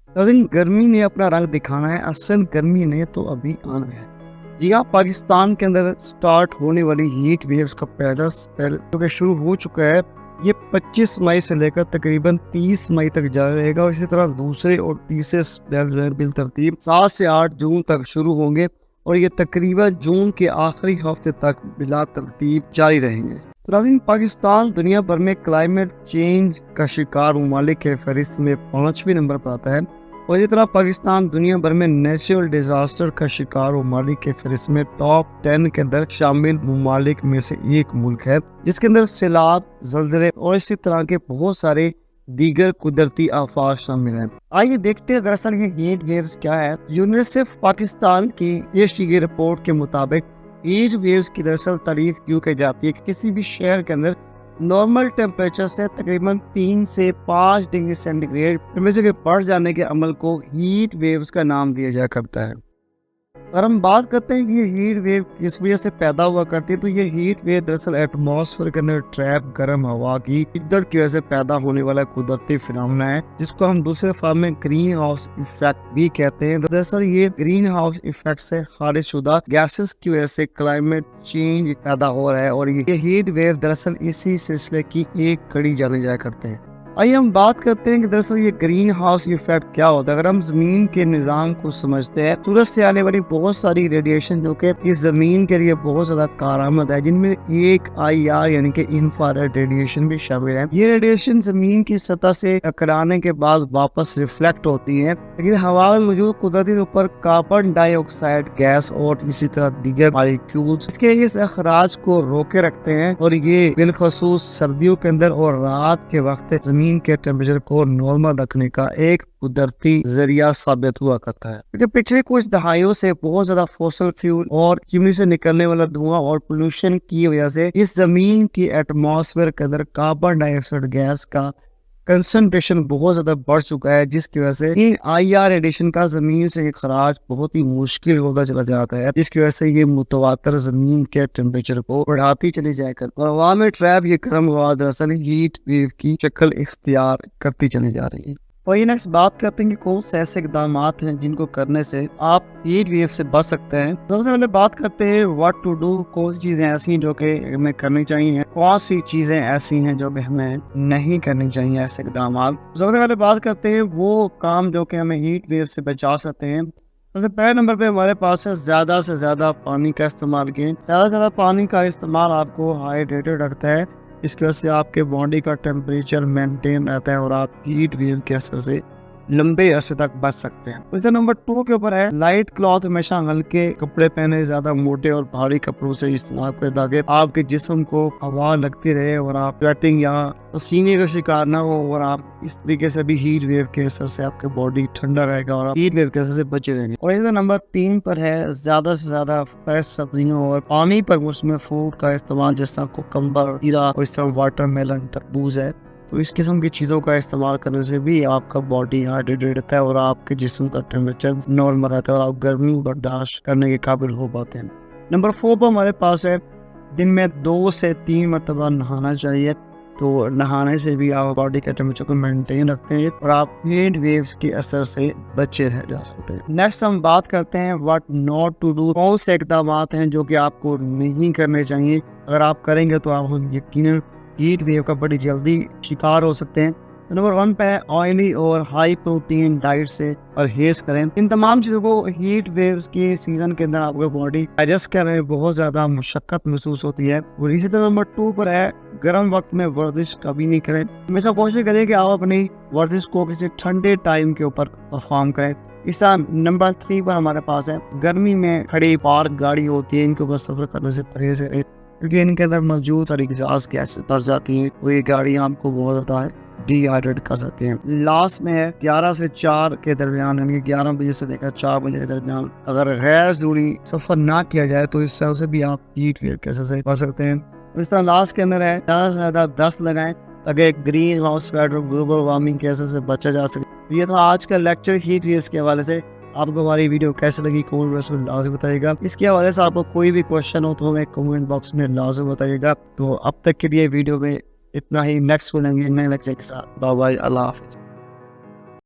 लेकिन गर्मी ने अपना रंग दिखाना है, असल गर्मी ने तो अभी आना है। जी हाँ, पाकिस्तान के अंदर स्टार्ट होने वाली हीट वेव्स का पहला स्पेल जो कि शुरू हो चुका है, ये 25 मई से लेकर तकरीबन 30 मई तक जारी रहेगा। और इसी तरह दूसरे और तीसरे स्पेल जो है बिल तरतीब 7 से 8 जून तक शुरू होंगे और ये तकरीबन जून के आखिरी हफ्ते तक बिला तरतीब जारी रहेंगे। तो नाज़रीन, पाकिस्तान दुनिया भर में क्लाइमेट चेंज का शिकार ममालिक के फहरिस्त में 5वें नंबर पर आता है और इसी तरह पाकिस्तान दुनिया भर में नेचुरल डिजास्टर का शिकार ममालिक के फहरिस्त में टॉप 10 के अंदर शामिल ममालिक में से एक मुल्क है, जिसके अंदर सैलाब, ज़लज़ले और इसी तरह के बहुत सारे दीगर कुदरती आफात शामिल हैं। आइए देखते हैं दरअसल ये हीट वेव्स क्या है। यूनिसेफ पाकिस्तान की ये रिपोर्ट के मुताबिक हीट वेव्स की दरअसल तारीफ क्यों की जाती है कि किसी भी शहर के अंदर नॉर्मल टेम्परेचर से तकरीबन 3 से 5 डिग्री सेंटीग्रेड टेम्परेचर के बढ़ जाने के अमल को हीट वेव्स का नाम दिया जाया करता है। और हम बात करते हैं कि ये हीट वेव किस वजह से पैदा हुआ करती है, तो ये हीट वेव दरअसल एटमॉस्फेयर के अंदर ट्रैप गर्म हवा की शिद्दत की वजह से पैदा होने वाला कुदरती फिनोमेना है, जिसको हम दूसरे फॉर्म में ग्रीन हाउस इफेक्ट भी कहते हैं। दरअसल ये ग्रीन हाउस इफेक्ट से खारिज शुदा गैसेस की वजह से क्लाइमेट चेंज पैदा हो रहा है और ये हीट वेव दरअसल इसी सिलसिले की एक कड़ी जाने जाया करते हैं। आइए हम बात करते हैं कि दरअसल ये ग्रीन हाउस इफेक्ट क्या होता है। अगर हम जमीन के निजाम को समझते हैं, सूरज से आने वाली बहुत सारी रेडिएशन जो कि इस जमीन के लिए बहुत ज्यादा कारआमद है, जिनमें एक IR यानी कि इंफ्रारेड रेडिएशन भी शामिल है। ये रेडिएशन जमीन की सतह से टकराने के बाद वापस रिफ्लेक्ट होती है, लेकिन हवा में मौजूद कुदरती तौर पर कार्बन डाइऑक्साइड गैस और इसी तरह दीगर मॉलिक्यूल्स इसके इस अखराज को रोके रखते हैं और ये बिलखसूस सर्दियों के अंदर और रात के वक्त जमीन के टेम्परेचर को नॉर्मल रखने का एक कुदरती जरिया साबित हुआ करता है। क्योंकि पिछले कुछ दहाइयों से बहुत ज्यादा फॉसिल फ्यूल और चिमनी से निकलने वाला धुआं और पोल्यूशन की वजह से इस जमीन की एटमॉस्फेयर के अंदर कार्बन डाइऑक्साइड गैस का कंसंट्रेशन बहुत ज्यादा बढ़ चुका है, जिसकी वजह से इन IR रेडिएशन का जमीन से खराज बहुत ही मुश्किल होता चला जाता है, जिसकी वजह से ये मुतवातर जमीन के टेम्परेचर को बढ़ाती चली जाएगी और हवा में ट्रैप ये गर्म हवा दरअसल हीट वेव की शक्ल इख्तियार करती चली जा रही है। और ये नेक्स्ट बात करते हैं कि कौन से ऐसे इकदाम हैं जिनको करने से आप हीट वेव से बच सकते हैं। सबसे पहले बात करते हैं व्हाट टू डू, कौन सी चीजें ऐसी हैं जो कि हमें करनी चाहिए, कौन सी चीजें ऐसी हैं जो कि हमें नहीं करनी चाहिए ऐसे इकदाम। सबसे पहले बात करते हैं वो काम जो कि हमें हीट वेव से बचा सकते हैं। सबसे पहले नंबर पे हमारे पास है ज्यादा से ज्यादा पानी का इस्तेमाल किए। ज्यादा से ज्यादा पानी का इस्तेमाल आपको हाइड्रेटेड रखता है, इसकी वजह से आपके बॉडी का टेम्परेचर मेंटेन रहता है और आप हीट वेव के असर से लंबे अरसे तक बच सकते हैं। इसे नंबर 2 के ऊपर है लाइट क्लॉथ, हमेशा हल्के कपड़े पहने, ज्यादा मोटे और भारी कपड़ों से इस्तेमाल करें ताकि आपके जिस्म को हवा लगती रहे और आप स्वेटिंग या पसीने का शिकार ना हो और आप इस तरीके से भी हीट वेव के असर से आपके बॉडी ठंडा रहेगा और आप हीट वेव के असर से बचे रहेंगे। और इसे नंबर 3 पर है ज्यादा से ज्यादा फ्रेश सब्जियों और पानी पर मौसमी फ्रूट का इस्तेमाल, जिस तरह कुकम्बर, खीरा और इस तरह वाटरमेलन, तरबूज है। तो इस किस्म की चीज़ों का इस्तेमाल करने से भी आपका बॉडी हाइड्रेटेड रहता है और आपके जिस्म का टेम्परेचर नॉर्मल रहता है और आप गर्मी बर्दाश्त करने के काबिल हो पाते हैं। नंबर 4 पर हमारे पास है दिन में 2 से 3 मरतबा नहाना चाहिए। तो नहाने से भी आप बॉडी के टेम्परेचर को मेंटेन रखते हैं और आप हीट वेव्स के असर से बचे रह जा सकते हैं। नेक्स्ट हम बात करते हैं व्हाट नॉट टू डू, कौन से इकदाम हैं जो कि आपको नहीं करने चाहिए। अगर आप करेंगे तो आप यकीनन हीट वेव का बड़ी जल्दी शिकार हो सकते हैं। तो नंबर 1 पे है ऑयली और हाई प्रोटीन डाइट से परहेज करें। इन तमाम चीज़ों को हीट वेव्स के सीजन के अंदर आपको बॉडी डाइजेस्ट करने में बहुत ज़्यादा मुशक्कत महसूस होती है। और इसी तरह नंबर 2 पर है गर्म वक्त में वर्जिश कभी नहीं करें। हमेशा कोशिश करें कि आप अपनी वर्जिश को किसी ठंडे टाइम के ऊपर परफॉर्म करें। इस नंबर 3 पर हमारे पास है गर्मी में खड़ी पार्क गाड़ी होती है, इनके ऊपर सफर करने से परहेज करें क्योंकि इनके अंदर मौजूद सारी ग्यास गैसेस बढ़ जाती हैं और ये गाड़ी आपको बहुत ज़्यादा डिहाइड्रेट कर सकते हैं। लास्ट में है 11 से 4 के दरमियान, यानी 11 बजे से लेकर 4 बजे के दरमियान अगर गैर जरूरी सफर ना किया जाए तो इस तरह से भी आप हीट वेव के असर से बच सकते हैं। इस तरह लास्ट के अंदर है ज़्यादा से ज़्यादा दरख्त लगाएं ताकि ग्रीन हाउस इफेक्ट और ग्लोबल वार्मिंग के असर से बचा जा सके। ये था आज का लेक्चर हीट वेव्स के हवाले से। आपको हमारी वीडियो कैसे लगी कमेंट बॉक्स में लाजमी बताइएगा। इसके हवाले से आपको कोई भी क्वेश्चन हो तो हमें कमेंट बॉक्स में लाजमी बताइएगा। तो अब तक के लिए वीडियो में इतना ही। नेक्स्ट मिलेंगे नए लेक्चर के साथ। बाय बाय, अल्लाह हाफिज़।